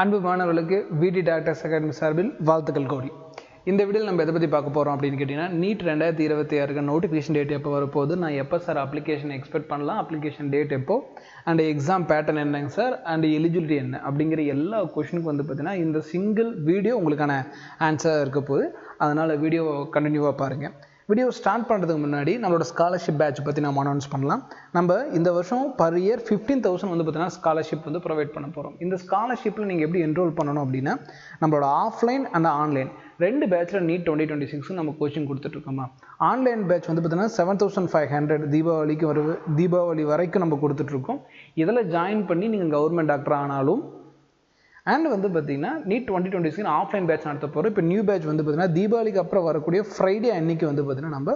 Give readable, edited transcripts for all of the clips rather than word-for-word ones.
அன்பு மாணவர்களுக்கு விடி டாக்டர்ஸ் அகாடமி சார்பில் வாழ்த்துக்கள் கோடி. இந்த வீடியோவில் நம்ம எதை பற்றி பார்க்க போகிறோம் அப்படின்னு கேட்டிங்கன்னா, நீட் 2026 நோட்டிஃபிகேஷன் டேட் எப்போ வரப்போகுது, நான் எப்போ சார் அப்ளிகேஷன் எக்ஸ்பெக்ட் பண்ணலாம், அப்ளிகேஷன் டேட் எப்போ, அண்ட் எக்ஸாம் பேட்டர்ன் என்னங்க சார், அண்ட் எலிஜிபிலிட்டி என்ன அப்படிங்கிற எல்லா கொஷனுக்கும் வந்து பார்த்தீங்கன்னா இந்த சிங்கிள் வீடியோ உங்களுக்கான ஆன்சராக இருக்க போகுது. அதனால் வீடியோ கண்டினியூவாக பாருங்கள். வீடியோ ஸ்டார்ட் பண்ணுறதுக்கு முன்னாடி நம்மளோட ஸ்காலர்ஷிப் பேட்ச் பற்றி நம்ம அனௌன்ஸ் பண்ணலாம். நம்ம இந்த வருஷம் பர் இயர் 15,000 வந்து பார்த்தீங்கன்னா ஸ்காலர்ஷிப் வந்து ப்ரொவைட் பண்ண போகிறோம். இந்த ஸ்காலர்ஷிப்பில் நீங்கள் எப்படி என்ரோல் பண்ணணும் அப்படின்னா, நம்மளோட ஆஃப்லைன் அண்ட் ஆன்லைன் ரெண்டு பேட்சில் நீட் 2026 நம்ம கோச்சிங் கொடுத்துட்ருக்கோமா. ஆன்லைன் பேட்ச் வந்து பார்த்தீங்கன்னா 7,500 தீபாவளி வரைக்கும் நம்ம கொடுத்துட்ருக்கோம். இதில் ஜாயின் பண்ணி நீங்கள் கவர்மெண்ட் டாக்டர் ஆனாலும் அண்ட் வந்து பார்த்தீங்கன்னா நீட் 2026 ஆஃப்லைன் பேட்ச் நடத்த போகிறோம். இப்போ நியூ பேட்ச் வந்து பார்த்தீங்கன்னா தீபாவளிக்கு அப்புறம் வரக்கூடிய ஃப்ரைடே அன்னைக்கு வந்து பார்த்தீங்கன்னா நம்ம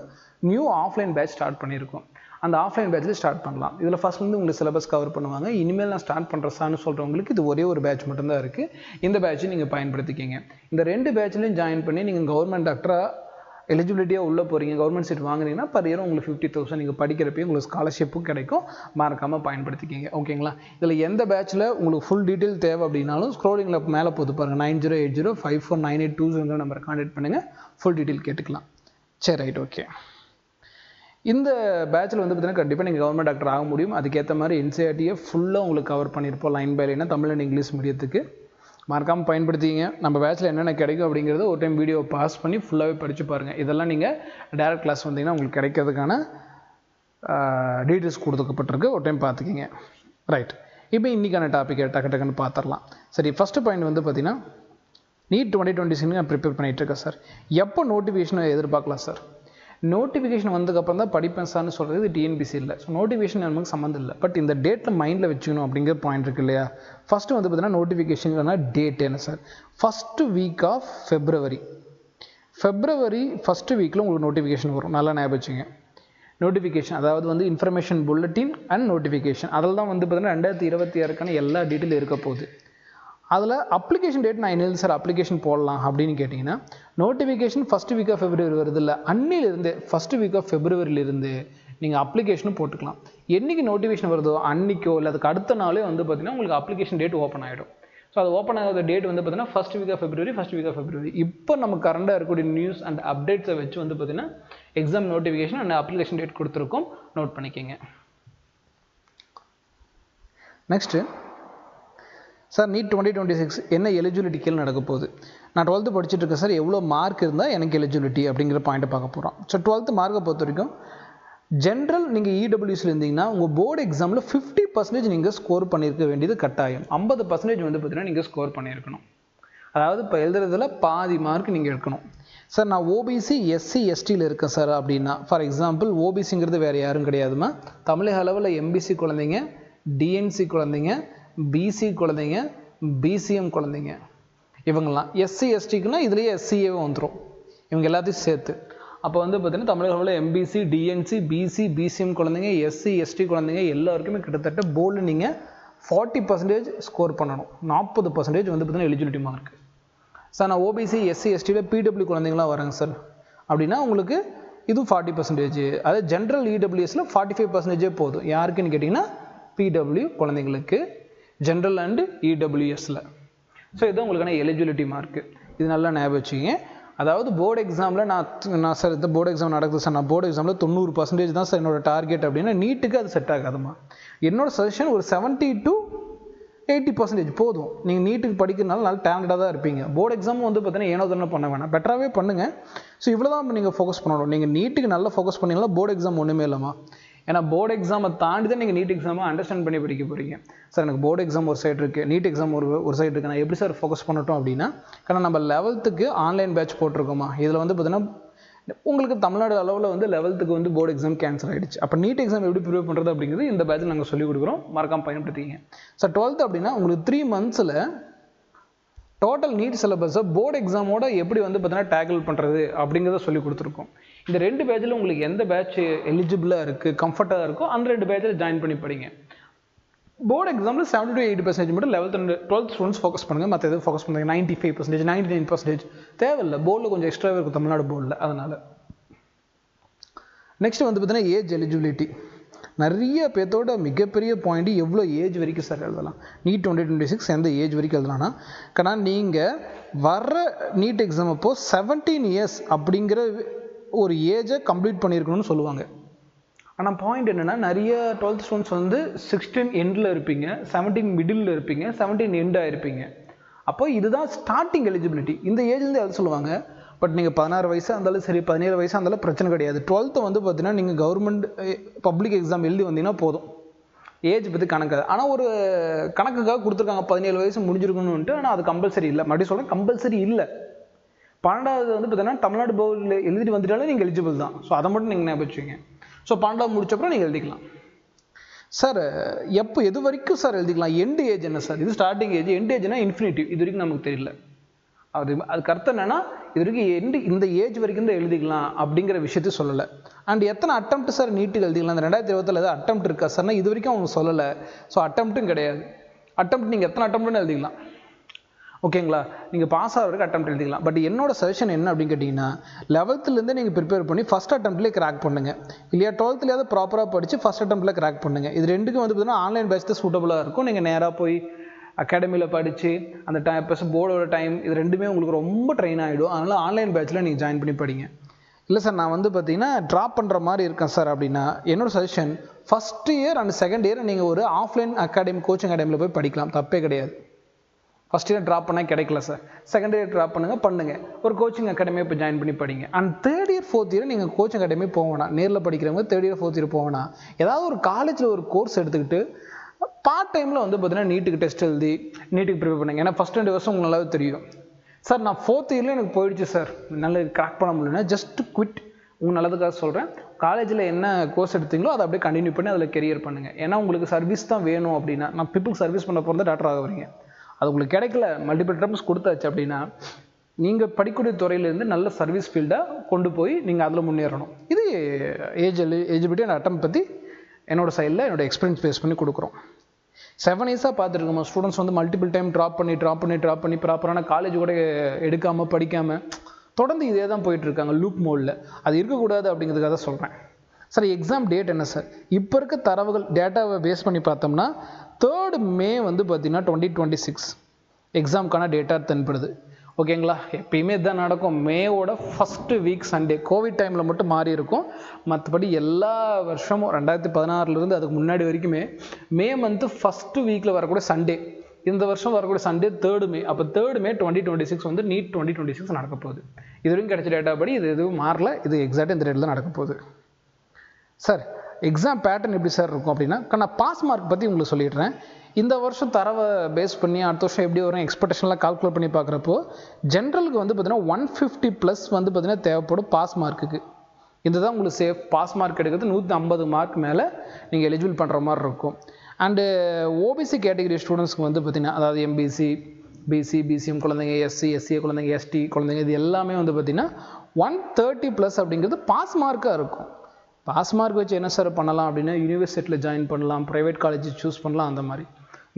நியூ ஆஃப்லைன் பேட்ச் ஸ்டார்ட் பண்ணியிருக்கோம். அந்த ஆஃப்லைன் பேட்சில் ஸ்டார்ட் பண்ணலாம். இதில் ஃபஸ்ட் வந்து உங்களுக்கு சிலபஸ் கவர் பண்ணுவாங்க. இனிமேல் நான் ஸ்டார்ட் பண்ணுறேன்னு சொல்கிறவங்களுக்கு இது ஒரே ஒரு பேட்ச் மட்டும்தான் இருக்குது. இந்த பேட்சை நீங்கள் பயன்படுத்திக்கிங்க. இந்த ரெண்டு பேட்ச்லையும் ஜாயின் பண்ணி நீங்கள் கவர்மெண்ட் டாக்டராக எலிஜிபிலிட்டியாக உள்ளே போகிறீங்க, கவர்மெண்ட் சீட் வாங்குறீங்கன்னா பர் இயர் உங்களுக்கு 50,000 நீங்கள் படிக்கிறப்பையும் உங்களுக்கு ஸ்காலர்ஷிப்பும் கிடைக்கும். மறக்காமல் பயன்படுத்திக்கிங்க. ஓகேங்களா? இதில் எந்த பேட்சில் உங்களுக்கு ஃபுல் டீட்டெயில் தேவை அப்படின்னாலும் ஸ்க்ரோலிங்கில் மேலே போது பாருங்கள், 9080549820 நம்பரை கான்டாக்ட் பண்ணுங்கள், ஃபுல் டீட்டெயில் கேட்டுக்கலாம். சரி, ரைட், ஓகே. இந்த பேட்சில் வந்து பார்த்தீங்கன்னா கண்டிப்பாக நீங்கள் கவர்மெண்ட் டாக்டர் ஆக முடியும். அதுக்கேற்ற மாதிரி என்சிஆர்டியை ஃபுல்லாக உங்களுக்கு கவர் பண்ணியிருப்போம், லைன் பை லைனாக, தமிழ் அண்ட் இங்கிலீஷ் மீடியத்துக்கு. மறக்காமல் பயன்படுத்திங்க. நம்ம பேட்சில் என்னென்ன கிடைக்கும் அப்படிங்கிறது ஒரு டைம் வீடியோ பாஸ் பண்ணி ஃபுல்லாகவே படித்து பாருங்கள். இதெல்லாம் நீங்கள் டேரக்ட் கிளாஸ் வந்தீங்கன்னா உங்களுக்கு கிடைக்கிறதுக்கான டீட்டெயில்ஸ் கொடுத்துக்கப்பட்டிருக்கு. ஒரு டைம் பார்த்துக்கிங்க. ரைட், இப்போ இன்றைக்கான டாப்பிக்கை டக்குன்னு பார்த்துடலாம். சரி, ஃபஸ்ட்டு பாயிண்ட் வந்து பார்த்தீங்கன்னா நீட் 2026 நான் ப்ரிப்பேர் பண்ணிகிட்ருக்கேன் சார். எப்போ நோட்டிஃபிகேஷனை எதிர்பார்க்கலாம் சார்? நோட்டிஃபிகேஷன் வந்ததுக்கப்புறம் தான் படிப்பேன் சார்னு சொல்கிறது இது டிஎன்பிசி இல்லை. ஸோ நோட்டிஃபிகேஷன் நமக்கு சம்மந்தம் இல்லை. பட் இந்த டேட்டில் மைண்டில் வச்சுக்கணும் அப்படிங்கிற பாயிண்ட் இருக்குது இல்லையா. ஃபஸ்ட்டு வந்து பார்த்தீங்கன்னா நோட்டிஃபிகேஷன் டேட் என்ன sir? First week of February first வீக்கில் உங்களுக்கு நோட்டிஃபிகேஷன் வரும். நல்லா ஞாபகம் வச்சுங்க. நோட்டிஃபிகேஷன் அதாவது வந்து இன்ஃபர்மேஷன் புல்லட்டின் அண்ட் நோட்டிஃபிகேஷன், அதில் தான் வந்து பார்த்தீங்கன்னா 2026 எல்லா டீட்டெயிலும் இருக்க போகுது. அதில் அப்ளிகேஷன் டேட் நான் என்ன சார் அப்ளிகேஷன் போடலாம் அப்படின்னு கேட்டிங்கன்னா, notification first week of February வருது இல்லை, அன்னிலிருந்து ஃபஸ்ட்டு வீக் ஆஃப் ஃபெப்ரவரியிலிருந்து நீங்கள் அப்ளிகேஷனும் போட்டுக்கலாம். என்றைக்கு நோட்டிஃபிகேஷன் வருதோ அன்றைக்கோ இல்லை அதுக்கு அடுத்த நாளே வந்து பார்த்திங்கன்னா உங்களுக்கு அப்ளிகேஷன் டேட் ஓப்பன் ஆகிடும். ஸோ அது ஓப்பன் ஆகாத டேட் வந்து பார்த்திங்கன்னா ஃபஸ்ட் வீக் ஆஃப் ஃபெப்ரவரி. இப்போ நம்ம கரண்டாக இருக்கக்கூடிய நியூஸ் அண்ட் அப்டேட்ஸை வச்சு வந்து பார்த்திங்கன்னா exam notification and application date கொடுத்துருக்கோம். நோட் பண்ணிக்கோங்க. நெக்ஸ்ட்டு சார், நீட் 2026 என்ன எலிஜிபிலிட்டி கீழே நடக்க போகுது? நான் 12th படிச்சுட்டு இருக்கேன் சார், எவ்வளோ மார்க் இருந்தால் எனக்கு எலிஜிபிலிட்டி அப்படிங்கிற பாயிண்ட்டை பார்க்க போகிறோம். ஸோ 12th மார்க்கை பொறுத்த வரைக்கும் ஜென்ரல் நீங்கள் இடபிள்யூஸில் இருந்தீங்கன்னா உங்கள் போர்டு எக்ஸாமில் 50% நீங்கள் ஸ்கோர் பண்ணியிருக்க வேண்டியது கட்டாயம். 50% வந்து பார்த்தீங்கன்னா நீங்கள் ஸ்கோர் பண்ணியிருக்கணும். அதாவது இப்போ எழுதுறதுல பாதி மார்க் நீங்கள் எடுக்கணும். சார், நான் ஓபிசி எஸ்சி எஸ்டியில் இருக்கேன் சார் அப்படின்னா, ஃபார் எக்ஸாம்பிள் ஓபிசிங்கிறது வேறு யாரும் கிடையாதுமா, தமிழக அளவில் எம்பிசி குழந்தைங்க, டிஎன்சி குழந்தைங்க, பிசி குழந்தைங்க, பிசிஎம் குழந்தைங்க, இவங்கெல்லாம். எஸ்சி எஸ்டிக்குன்னா இதுலேயே எஸ்சிஏவே வந்துடும், இவங்க எல்லாத்தையும் சேர்த்து. அப்போ வந்து பார்த்தீங்கன்னா தமிழகத்தில் எம்பிசி, டிஎன்சி, பிசி, பிசிஎம் குழந்தைங்க, எஸ்சி எஸ்டி குழந்தைங்க எல்லாருக்குமே கிட்டத்தட்ட போர்டில் நீங்கள் 40% ஸ்கோர் பண்ணணும். 40% வந்து பார்த்தீங்கன்னா எலிஜிபிலிட்டி மார்க். சார், நான் ஓபிசி எஸ்சி எஸ்டியில் பிடபிள்யூ குழந்தைங்களாம் வராங்க சார் அப்படின்னா உங்களுக்கு இது 40%. அதாவது ஜென்ரல் இடபிள்யூஎஸில் 45% போதும். யாருக்குன்னு கேட்டிங்கன்னா பிடபிள்யூ குழந்தைங்களுக்கு, ஜென்ரல் அண்டு இடபிள்யூஎஸில். ஸோ இது உங்களுக்கான எலிஜிபிலிட்டி மார்க்கு. இது நல்லா ஞாபகம் வச்சுக்கிங்க. அதாவது போர்டு எக்ஸாமில் நான் சார் இந்த போர்டு எக்ஸாம் நடக்குது சார், நான் போர்டு எக்ஸாமில் 90% தான் சார் என்னோட டார்கெட் அப்படின்னா நீட்டுக்கு அது செட் ஆகாதுமா. என்னோட சஜஷன் ஒரு 70 to 80% போதும். நீங்கள் நீட்டுக்கு படிக்கிறதுனால நல்லா டேலண்டாக தான் இருப்பீங்க. போர்டு எக்ஸாமும் வந்து பார்த்தீங்கன்னா ஏனோ தானே பண்ண வேணாம், பெட்டராகவே பண்ணுங்கள். ஸோ இவ்வளோ தான் நீங்கள் ஃபோக்கஸ் பண்ணணும். நீங்கள் நீட்டுக்கு நல்லா ஃபோக்கஸ் பண்ணிங்கன்னா போர்டு எக்ஸாம் ஒன்றுமே இல்லைம்மா. ஏன்னா போர்டு எக்ஸாமை தாண்டி தான் நீங்கள் நீட் எக்ஸாமை அண்டர்ஸ்டாண்ட் பண்ணி படிக்க போகிறீங்க. சார், எனக்கு போர்டு எக்ஸாம் ஒரு சைடு இருக்குது, நீட் எக்ஸாம் ஒரு சைடு இருக்குது, நான் எப்படி சார் ஃபோக்கஸ் பண்ணட்டும் அப்படின்னா, കാരണം நம்ம 11th ஆன்லைன் பேட்ச் போட்டிருக்கோமா. இதில் வந்து பார்த்தீங்கன்னா உங்களுக்கு தமிழ்நாடு அளவில் வந்து 11th வந்து போர்டு எக்ஸாம் கேன்சல் ஆகிடுச்சு. அப்போ நீட் எக்ஸாம் எப்படி ப்ரிப்பேர் பண்ணுறது அப்படிங்கிறது இந்த பேட்சில் நாங்கள் சொல்லிக் கொடுக்குறோம். மறக்காமல் பயன்படுத்திங்க. சார், 12th அப்படின்னா உங்களுக்கு 3 months டோட்டல் நீட் சிலபஸை போர்டு எக்ஸாமோட எப்படி வந்து பார்த்தீங்கன்னா டேக்கிள் பண்ணுறது அப்படிங்கிறத சொல்லி கொடுத்துருக்கோம். இந்த 2 பேட்சில் உங்களுக்கு எந்த பேட்ச் எலிஜிபிளாக இருக்குது, கம்ஃபர்ட்டாக இருக்கோ அந்த 2 பேட்சில் ஜாயின் பண்ணி படிங்க. போர்டு எக்ஸாமில் 70 to 80% மட்டும் 11th and 12th students focus பண்ணுங்கள். மற்ற எதுவும் ஃபோக்கஸ் பண்ணுங்கள். 95%, 99% தேவையில்லை. போர்டில் கொஞ்சம் எக்ஸ்ட்ராவே இருக்கும் தமிழ்நாடு போர்டில். அதனால் நெக்ஸ்ட் வந்து பார்த்தீங்கன்னா ஏஜ் எலிஜிபிலிட்டி. நிறைய பேர்த்தோட மிகப்பெரிய பாயிண்ட் எவ்வளோ ஏஜ் வரைக்கும் சார் எழுதலாம். நீட் 2026 எந்த ஏஜ் வரைக்கும் எழுதலாம்னா, ஆனால் நீங்கள் வர்ற நீட் எக்ஸாம் அப்போது 17 இயர்ஸ் அப்படிங்கிற ஒரு ஏஜை கம்ப்ளீட் பண்ணியிருக்கணும்னு சொல்லுவாங்க. ஆனால் பாயிண்ட் என்னென்னா, நிறைய 12th ஸ்டூடெண்ட்ஸ் வந்து 16 எண்டில் இருப்பீங்க, 17 மிடில் இருப்பீங்க, 17 எண்டாக இருப்பீங்க. அப்போ இதுதான் ஸ்டார்டிங் எலிஜிபிலிட்டி. இந்த ஏஜ்லேருந்து எழுத சொல்லுவாங்க. பட் நீங்கள் 16 வயசாக இருந்தாலும் சரி, 17 வயசாக இருந்தாலும் பிரச்சனை கிடையாது. 12th வந்து பார்த்தீங்கன்னா நீங்கள் கவர்மெண்ட் பப்ளிக் எக்ஸாம் எழுதி வந்தீங்கன்னா போதும், ஏஜ் பற்றி கணக்காது. ஆனால் ஒரு கணக்குக்காக கொடுத்துருக்காங்க 17 வயசு முடிஞ்சிருக்கணும்ன்ட்டு. ஆனால் அது கம்பல்சரி இல்லை. மறுபடியும் சொல்கிறேன், கம்பல்சரி இல்லை. 12வது வந்து பார்த்தீங்கன்னா தமிழ்நாடு போர்டில் எழுதிட்டு வந்துட்டாலும் நீங்கள் எலிஜிபிள் தான். ஸோ அதை மட்டும் நீங்கள் ஞாபகம் வச்சுக்கோங்க. ஸோ 12வது முடிச்சப்பறம் நீங்கள் எழுதிக்கலாம். சார் எப்போ எது வரைக்கும் சார் எழுதிக்கலாம்? எண்டு ஏஜ் என்ன சார்? இது ஸ்டார்டிங் ஏஜ். எண்டு ஏஜ்னா இன்ஃபினிட்டிவ். இது வரைக்கும் நமக்கு தெரியல. அதுக்கு அர்த்தம் என்னன்னா, இது வரைக்கும் இந்த ஏஜ் வரைக்கும் தான் எழுதிக்கலாம் அப்படிங்கிற விஷயத்தையும் சொல்லலை. அண்ட் எத்தனை அட்டம்ப்ட் சார் நீட்டுக்கு எழுதிக்கலாம்? இந்த 2020 ஏதாவது அட்டம்ப்ட் இருக்கா சார்னா இது வரைக்கும் அவங்க சொல்லலை. ஸோ அட்டம்ப்ட்டும் கிடையாது. அட்டம்ப்ட் நீங்கள் எத்தனை அட்டம்ப்ட்னு எழுதிக்கலாம். ஓகேங்களா? நீங்கள் பாஸ் ஆகிற வரைக்கும் அட்டம்ப்ட் எழுதிக்கலாம். பட் என்னோட சஜஷன் என்ன அப்படின்னு கேட்டிங்கன்னா, 11லேருந்தே நீங்கள் ப்ரிப்பேர் பண்ணி ஃபஸ்ட் அட்டம்ப்ட்லேயே கிராக் பண்ணுங்கள். இல்லையா 12லேயாவது ப்ராப்பராக படித்து ஃபஸ்ட் அட்டம்ப்ட்டில் கிராக் பண்ணுங்கள். இது ரெண்டுக்கும் வந்து பார்த்தீங்கன்னா ஆன்லைன் பேட்ச் தான் சூட்டபுளாக இருக்கும். நீங்கள் நேராக போய் அகாடமியில் படித்து அந்த டைம் ப்ளஸ் போர்டோட டைம் இது ரெண்டுமே உங்களுக்கு ரொம்ப ட்ரெயின் ஆகிடும். அதனால் ஆன்லைன் பேட்சில் நீங்கள் ஜாயின் பண்ணி படிங்க. இல்லை சார் நான் வந்து பார்த்தீங்கன்னா ட்ராப் பண்ணுற மாதிரி இருக்கேன் சார் அப்படின்னா, என்னோட suggestion first year and second year நீங்கள் ஒரு ஆஃப்லைன் அகாடமி கோச்சிங் அகாடமியில் போய் படிக்கலாம், தப்பே கிடையாது. ஃபஸ்ட் இயர் ட்ராப் பண்ணால் கிடைக்கல சார், செகண்ட் இயர் ட்ராப் பண்ணுங்கள், ஒரு கோச்சிங் அகாடமியை இப்போ ஜாயின் பண்ணி படிங்க. And third year fourth year நீங்கள் கோச்சிங் அகாடமி போவேணா, நேரில் படிக்கிறவங்க தேர்ட் இயர் ஃபோர்த் இயர் போவேணா, ஏதாவது ஒரு காலேஜில் ஒரு கோர்ஸ் எடுத்துக்கிட்டு பார்ட் டைமில் வந்து பார்த்தீங்கன்னா நீட்டுக்கு டெஸ்ட் எழுதி நீட்டுக்கு ப்ரிப்பேர் பண்ணுங்க. ஏன்னா ஃபஸ்ட் 2 வருஷம் உங்களுக்கு நல்லாவே தெரியும். சார் நான் ஃபோர்த் இயரில் எனக்கு போயிடுச்சு சார், நல்லா கிராக் பண்ண முடியலன்னா ஜஸ்ட் குவிட். உங்கள் நல்லதுக்காக சொல்கிறேன், காலேஜில் என்ன கோர்ஸ் எடுத்தீங்களோ அதை அப்படியே கண்டினியூ பண்ணி அதில் கெரியர் பண்ணுங்கள். ஏன்னா உங்களுக்கு சர்வீஸ் தான் வேணும் அப்படின்னா, நான் பீப்புளுக்கு சர்வீஸ் பண்ண போகிறத டாக்டர் ஆக வரீங்க, அது உங்களுக்கு கிடைக்கல, மல்டிபிள் டைம்ஸ் கொடுத்தாச்சு அப்படின்னா நீங்கள் படிக்கக்கூடிய துறையிலேருந்து நல்ல சர்வீஸ் ஃபீல்டாக கொண்டு போய் நீங்கள் அதில் முன்னேறணும். இது ஏஜிபிலிட்டி அண்ட் அட்டம் பற்றி என்னோடய சைடில் என்னோடய எக்ஸ்பீரியன்ஸ் பேஸ் பண்ணி கொடுக்குறோம். 7 இயர்ஸாக பார்த்துருக்கோம் ஸ்டூடெண்ட்ஸ் வந்து மல்டிபிள் டைம் ட்ராப் பண்ணி ப்ராப்பரான காலேஜ் கூட எடுக்காமல் படிக்காமல் தொடர்ந்து இதே தான் போயிட்டுருக்காங்க லூப் மோடில். அது இருக்கக்கூடாது அப்படிங்கிறதுக்காக தான் சொல்கிறேன். சார் எக்ஸாம் டேட் என்ன சார்? இப்போ இருக்க தரவுகள் டேட்டாவை பேஸ் பண்ணி பார்த்தோம்னா 3rd May வந்து பார்த்திங்கன்னா 2026 எக்ஸாமுக்கான டேட்டா தென்படுது. ஓகேங்களா? எப்பயுமே இதுதான் நடக்கும். மேவோட ஃபஸ்ட்டு வீக் சண்டே, கோவிட் டைமில் மட்டும் மாறி இருக்கும். மற்றபடி எல்லா வருஷமும் 2016 அதுக்கு முன்னாடி வரைக்குமே மே மந்த்து ஃபஸ்ட்டு வீக்கில் வரக்கூடிய சண்டே, இந்த வருஷம் வரக்கூடிய சண்டே 3rd May. அப்போ 3rd May 2026 வந்து நீட் 2026 நடக்க போகுது. இது வரைக்கும் கிடைச்ச டேட்டா படி இது எதுவும் மாறல, இது எக்ஸாக்டாக இந்த டேட்டில் தான் நடக்க போகுது. சார் எக்ஸாம் பேட்டர்ன் எப்படி சார் இருக்கும் அப்படின்னா, நான் பாஸ் மார்க் பற்றி உங்களுக்கு சொல்லிடுறேன். இந்த வருஷம் தரவை பேஸ் பண்ணி அடுத்த வருஷம் எப்படி வரும் எக்ஸ்பெக்டேஷன்லாம் கால்குலேட் பண்ணி பார்க்குறப்போ ஜென்ரலுக்கு வந்து பார்த்தீங்கன்னா 150+ வந்து பார்த்தீங்கன்னா தேவைப்படும் பாஸ் மார்க்குக்கு. இதுதான் உங்களுக்கு சேஃப். பாஸ் மார்க் எடுக்கிறது 150 மார்க் மேலே நீங்கள் எலிஜிபிள் பண்ணுற மாதிரி இருக்கும். அண்டு ஓபிசி கேட்டகரி ஸ்டூடெண்ட்ஸ்க்கு வந்து பார்த்திங்கன்னா, அதாவது எம்பிசி, பிசி, பிசிஎம் குழந்தைங்க, எஸ்சி, எஸ்சிஏ குழந்தைங்க, எஸ்டி குழந்தைங்க, இது எல்லாமே வந்து பார்த்திங்கன்னா 130+ அப்படிங்கிறது பாஸ் மார்க்காக இருக்கும். பாஸ் மார்க் வச்சு என்ன சார் பண்ணலாம் அப்படின்னா, யூனிவர்சிட்டியில் ஜாயின் பண்ணலாம், ப்ரைவேட் காலேஜ் சூஸ் பண்ணலாம். அந்த மாதிரி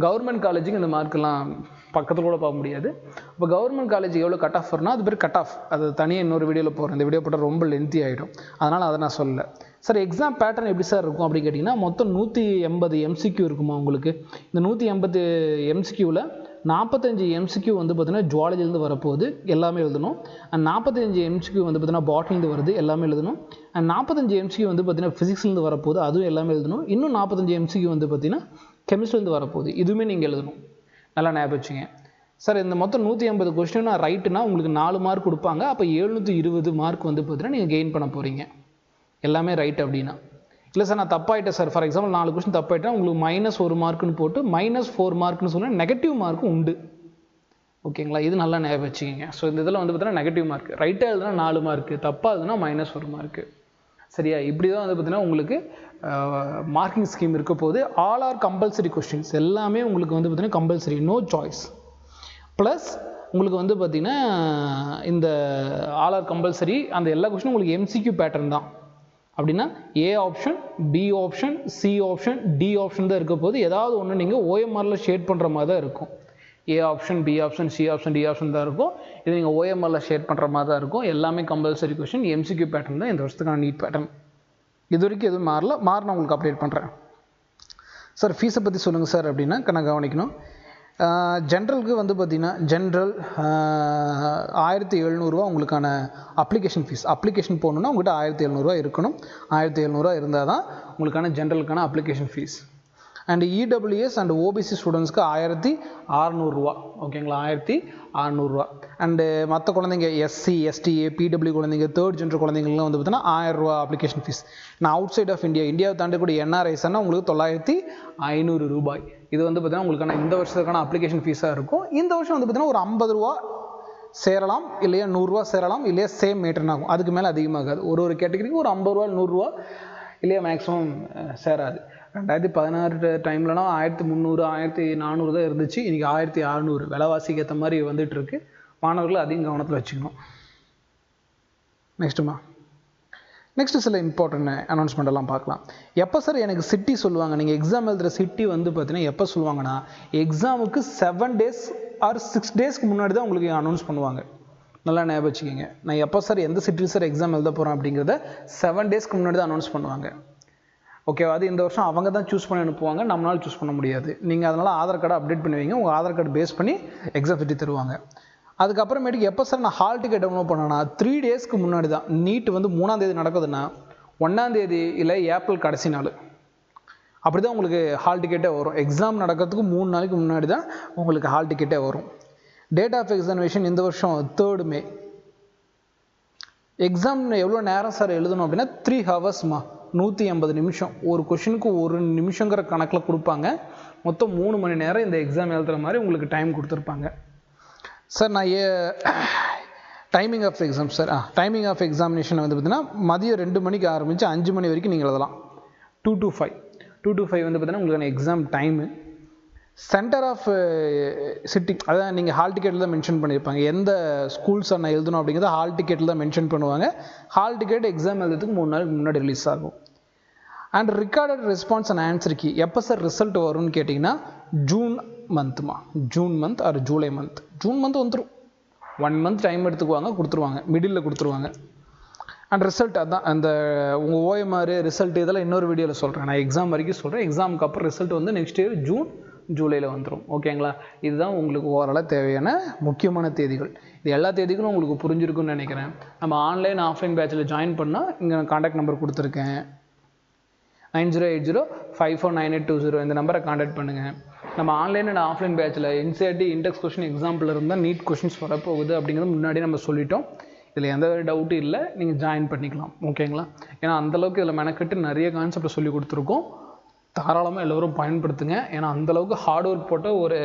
கவர்மெண்ட் காலேஜுக்கு இந்த மார்க்கெல்லாம் பக்கத்தில் கூட பார்க்க முடியாது. இப்போ கவர்மெண்ட் காலேஜுக்கு எவ்வளோ கட் ஆஃப் வரணும், அது பேர் கட் ஆஃப். அது தனியாக இன்னொரு வீடியோவில் போகிறேன். இந்த வீடியோ போட்டால் ரொம்ப லென்த்தி ஆகிடும், அதனால் அதை நான் சொல்லலை. சார் எக்ஸாம் பேட்டர்ன் எப்படி சார் இருக்கும் அப்படின்னு கேட்டிங்கன்னா, மொத்தம் 180 MCQ இருக்குமா உங்களுக்கு. இந்த 180 MCQவில் 45 MCQ வந்து பார்த்தீங்கன்னா ஜுவாலஜிலேருந்து வரப்போகுது, எல்லாமே எழுதணும். அண்ட் 45 MCQ வந்து பார்த்தீங்கன்னா பாட்னிலேருந்து வருது, எல்லாமே எழுதணும். அண்ட் 45 MCQ வந்து பார்த்தீங்கன்னா ஃபிசிக்ஸ்லேருந்து வரப்போகுது, அதுவும் எல்லாமே எழுதணும். இன்னும் 45 MCQ வந்து பார்த்தீங்கன்னா கெமிஸ்ட்ரிலேருந்து வரப்போகுது, இதுவுமே நீங்கள் எழுதணும். நல்லா ஞாபகம் வச்சுங்க சார். இந்த மொத்தம் 180 கொஸ்டின் ரைட்டுனா உங்களுக்கு 4 மார்க் கொடுப்பாங்க. அப்போ 720 மார்க் வந்து பார்த்தீங்கன்னா நீங்கள் கெயின் பண்ண போகிறீங்க, எல்லாமே ரைட் அப்படின்னா. இல்லை சார் நான் தப்பாயிட்டேன் சார், ஃபார் எக்ஸாம்பிள் 4 கொஸ்டின் தப்பாயிட்டா உங்களுக்கு -1 மார்க்குன்னு போட்டு -4 மார்க்குன்னு சொன்னால் நெகட்டிவ் மார்க்கும் உண்டு. ஓகேங்களா? இது நல்லா ஞாபகம் வச்சுக்கிங்க. ஸோ இந்த இதில் வந்து பார்த்தீங்கன்னா நெகட்டிவ் மார்க், ரைட்டாக எழுதுனா 4 மார்க்கு, தப்பாக எழுதுனா -1 மார்க்கு. சரியா? இப்படி தான் வந்து பார்த்தீங்கன்னா உங்களுக்கு மார்க்கிங் ஸ்கீம் இருக்க போது. ஆல் ஆர் கம்பல்சரி கொஸ்டின்ஸ் எல்லாமே உங்களுக்கு வந்து பார்த்தீங்கன்னா கம்பல்சரி, நோ சாய்ஸ். ப்ளஸ் உங்களுக்கு வந்து பார்த்திங்கன்னா இந்த ஆல் ஆர் கம்பல்சரி அந்த எல்லா கொஸ்டினும் உங்களுக்கு MCQ பேட்டர்ன் தான். அப்படின்னா A option, B option, C option, D option தான் இருக்க போது. ஏதாவது ஒன்று நீங்கள் OMRல ஷேட் பண்ணுற மாதிரி தான் இருக்கும். A option, B option, C option, D option தான் இருக்கும். இது நீங்கள் OMRல ஷேட் பண்ணுற மாதிரி தான் இருக்கும். எல்லாமே கம்பல்சரி கொஸ்டின், MCQ பேட்டர்ன் தான் இந்த வருஷத்துக்கான நீட் பேட்டர்ன். இது வரைக்கும் எதுவும் மாறினா உங்களுக்கு அப்டேட் பண்ணுறேன். சார் ஃபீஸை பற்றி சொல்லுங்கள் சார் அப்படின்னா நான் கவனிக்கணும். ஜென்ரலுக்கு வந்து பார்த்திங்கன்னா ஜென்ரல் 1700 உங்களுக்கான அப்ளிகேஷன் ஃபீஸ். அப்ளிகேஷன் போகணுன்னா உங்கள்கிட்ட 1700 இருக்கணும். 1700 இருந்தால் தான் உங்களுக்கான ஜென்ரலுக்கான application fee. And EWS and OBC ஸ்டூடெண்ட்ஸ்க்கு 1600. ஓகேங்களா, 1600. அண்டு மற்ற குழந்தைங்க எஸ்சி எஸ்டிஏ பிடபிள்யூ குழந்தைங்க தேர்ட் ஜென்டர் குழந்தைங்கலாம் வந்து பார்த்தீங்கன்னா 1000 அப்ளிகேஷன் ஃபீஸ். நான் அவுட் சைட் ஆஃப் இந்தியாவை தாண்டக்கூடிய என்ஆர்ஐஸ்னால் உங்களுக்கு 9500 ரூபாய். இது வந்து பார்த்தீங்கன்னா உங்களுக்கான இந்த வருஷத்துக்கான அப்ளிகேஷன் ஃபீஸாக இருக்கும். இந்த வருஷம் வந்து பார்த்தீங்கன்னா ஒரு 50 ரூபா சேரலாம், இல்லையா 100 ரூபா சேரலாம், இல்லையா சேம் மெயின்டைன் ஆகும். அதுக்கு மேலே அதிகமாகாது. ஒரு கேட்டகரிக்கு ஒரு 50 ரூபா 100 ரூபா இல்லையா மேக்ஸிமம் சேராது. 2016 டைம்லனா 1300 1400 தான் இருந்துச்சு. இன்றைக்கி 1600 விலைவாசிக்கு ஏற்ற மாதிரி வந்துட்டுருக்கு. மாணவர்கள் அதிகம் கவனத்தில் வச்சுக்கணும். நெக்ஸ்ட்டு சில இம்பார்ட்டன்ட் அனௌன்ஸ்மெண்ட் எல்லாம் பார்க்கலாம். எப்போ சார் எனக்கு சிட்டி சொல்லுவாங்க? நீங்கள் எக்ஸாம் எழுதுகிற சிட்டி வந்து பார்த்தீங்கன்னா எப்போ சொல்லுவாங்கன்னா எக்ஸாமுக்கு 7 days ஆர் 6 daysக்கு முன்னாடி தான் உங்களுக்கு அனௌன்ஸ் பண்ணுவாங்க. நல்லா ஞாபகம் வச்சுக்கோங்க. நான் எப்போ சார் எந்த சிட்டியில் சார் எக்ஸாம் எழுத போகிறேன் அப்படிங்கிறத 7 daysக்கு முன்னாடி தான் அனௌன்ஸ் பண்ணுவாங்க. ஓகேவா? அது இந்த வருஷம் அவங்க தான் சூஸ் பண்ணி அனுப்புவாங்க, நம்மளால் சூஸ் பண்ண முடியாது. நீங்கள் அதனால் ஆதார் கார்டை அப்டேட் பண்ணுவீங்க. உங்கள் ஆதார் கார்டு பேஸ் பண்ணி எக்ஸாம் சிட்டி தருவாங்க. அதுக்கப்புறமேட்டுக்கு எப்போ சார் நான் ஹால் டிக்கெட் டவுன்லோட் பண்ணேன்னா 3 daysக்கு முன்னாடி தான். நீட் வந்து 3ஆம் தேதி நடக்குதுன்னா 1ஆம் தேதி இல்லை ஏப்ரல் கடைசி நாள் அப்படி தான் உங்களுக்கு ஹால் டிக்கெட்டே வரும். எக்ஸாம் நடக்கிறதுக்கு 3 நாளைக்கு முன்னாடி தான் உங்களுக்கு ஹால் டிக்கெட்டே வரும். டேட் ஆஃப் எக்ஸாமினேஷன் இந்த வருஷம் 3rd May. எக்ஸாம் எவ்வளோ நேரம் சார் எழுதணும் அப்படின்னா 3 hours 180 நிமிஷம். ஒரு கொஷினுக்கு 1 நிமிஷங்கிற கணக்கில் கொடுப்பாங்க. மொத்தம் 3 மணி நேரம் இந்த எக்ஸாம் எழுதுகிற மாதிரி உங்களுக்கு டைம் கொடுத்துருப்பாங்க. சார் நான் timing of exam sir timing of examination வந்து பார்த்தீங்கன்னா மதியம் 2 மணிக்கு ஆரம்பித்து 5 மணி வரைக்கும் நீங்கள் எழுதலாம். 2 to 5 வந்து பார்த்தீங்கன்னா உங்களுக்கான exam time. Centre of sitting அதான் நீங்கள் ஹால் டிக்கெட்டில் தான் மென்ஷன் பண்ணியிருப்பாங்க. எந்த ஸ்கூல்ஸ் நான் எழுதணும் அப்படிங்கிறத ஹால் டிக்கெட்டில் தான் மென்ஷன் பண்ணுவாங்க. ஹால் டிக்கெட் எக்ஸாம் எழுதுறதுக்கு 3 நாளுக்கு முன்னாடி ரிலீஸ் ஆகும். And recorded response and answer key எப்போ சார் ரிசல்ட் வரும்னு கேட்டிங்கன்னா June month or July month. June month வந்துடும். 1 month டைம் எடுத்துக்குவாங்க, மிடில் கொடுத்துருவாங்க. அண்ட் ரிசல்ட் அதான் அந்த உங்கள் ஓஎம்ஆர் ரிசல்ட் இதெல்லாம் இன்னொரு வீடியோவில் சொல்கிறேன். நான் எக்ஸாம் வரைக்கும் சொல்கிறேன். எக்ஸாமுக்கு அப்புறம் ரிசல்ட் வந்து நெக்ஸ்ட் இயர் ஜூன் ஜூலையில் வந்துடும். ஓகேங்களா? இதுதான் உங்களுக்கு ஓவராலாக தேவையான முக்கியமான தேதிகள். இது எல்லா தேதிகளும் உங்களுக்கு புரிஞ்சிருக்குன்னு நினைக்கிறேன். நம்ம ஆன்லைன் ஆஃப்லைன் பேட்சில் ஜாயின் பண்ணால் இங்கே கான்டாக்ட் நம்பர் கொடுத்துருக்கேன். 9080549820 இந்த நம்பரை கான்டாக்ட் பண்ணுங்கள். நம்ம ஆன்லைன் அண்ட் ஆஃப்லைன் பேட்சில் என்சிஆர்டி இண்டெக்ஸ் கொஷின் எக்ஸாம்பிள் இருந்தால் நீட் கொஷின்ஸ் வரப்போகுது அப்படிங்கிறது முன்னாடி நம்ம சொல்லிட்டோம். இதில் எந்த டவுட்டும் இல்லை, நீங்கள் ஜாயின் பண்ணிக்கலாம். ஓகேங்களா? ஏன்னா அந்தளவுக்கு இதில் மெனக்கெட்டு நிறைய கான்செப்டை சொல்லி கொடுத்துருக்கோம். தாராளமாக எல்லோரும் பயன்படுத்துங்க. ஏன்னா அந்தளவுக்கு ஹார்ட் ஒர்க் போட்ட ஒரு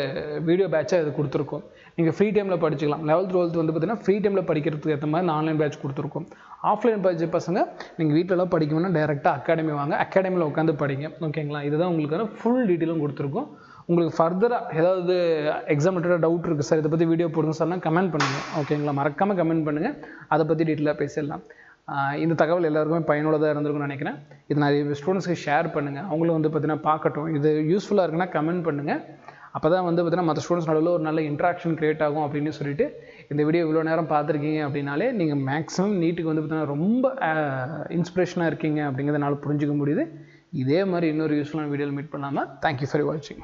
வீடியோ பேட்சாக இது கொடுத்துருக்கோம். நீங்கள் ஃப்ரீ டைமில் படிச்சுக்கலாம். 11th 12th வந்து பார்த்தீங்கன்னா ஃப்ரீ டைமில் படிக்கிறதுக்கு ஏற்ற மாதிரி ஆன்லைன் பேட்ச் கொடுத்துருக்கோம். ஆஃப்லைன் பேட்ச் பசங்க நீங்கள் வீட்டிலலாம் படிக்கணும்னா டேரெக்டாக அகாடமி வாங்க, அகாடமியில் உட்காந்து படிங்க. ஓகேங்களா? இதுதான் உங்களுக்கான ஃபுல் டீட்டெயிலும் கொடுத்துருக்கோம். உங்களுக்கு ஃபர்தராக ஏதாவது எக்ஸாம் ரிலேட்டட் டவுட் இருக்குது சார், இதை பற்றி வீடியோ போடுங்க சார்னா கமெண்ட் பண்ணுங்கள். ஓகேங்களா? மறக்காமல் கமெண்ட் பண்ணுங்கள். அதை பற்றி டீட்டெயிலாக பேசிடலாம். இந்த தகவல் எல்லாருக்குமே பயனுள்ளதாக இருந்திருக்குன்னு நினைக்கிறேன். இது நிறைய ஸ்டூடெண்ட்ஸ்க்கு ஷேர் பண்ணுங்கள். அவங்களும் வந்து பார்த்தீங்கன்னா பார்க்கட்டும். இது யூஸ்ஃபுல்லாக இருக்குன்னா கமெண்ட் பண்ணுங்கள். அப்போ தான் வந்து பார்த்தீங்கன்னா மற்ற ஸ்டூடெண்ட்ஸ் நடுவில் ஒரு நல்ல இன்ட்ராக்ஷன் க்ரியேட் ஆகும் அப்படின்னு சொல்லிட்டு இந்த வீடியோ இவ்வளோ நேரம் பார்த்துருக்கீங்க அப்படின்னாலே நீங்கள் மேக்ஸிமம் நீட்டுக்கு வந்து பார்த்தீங்கன்னா ரொம்ப இன்ஸ்பிரேஷனாக இருக்கீங்க அப்படிங்கிறதுனால புரிஞ்சிக்க முடியுது. இதே மாதிரி இன்னொரு யூஸ்ஃபுல்லான வீடியோவில் மீட் பண்ணாமல் தேங்க்யூ ஃபார் வாட்சிங்.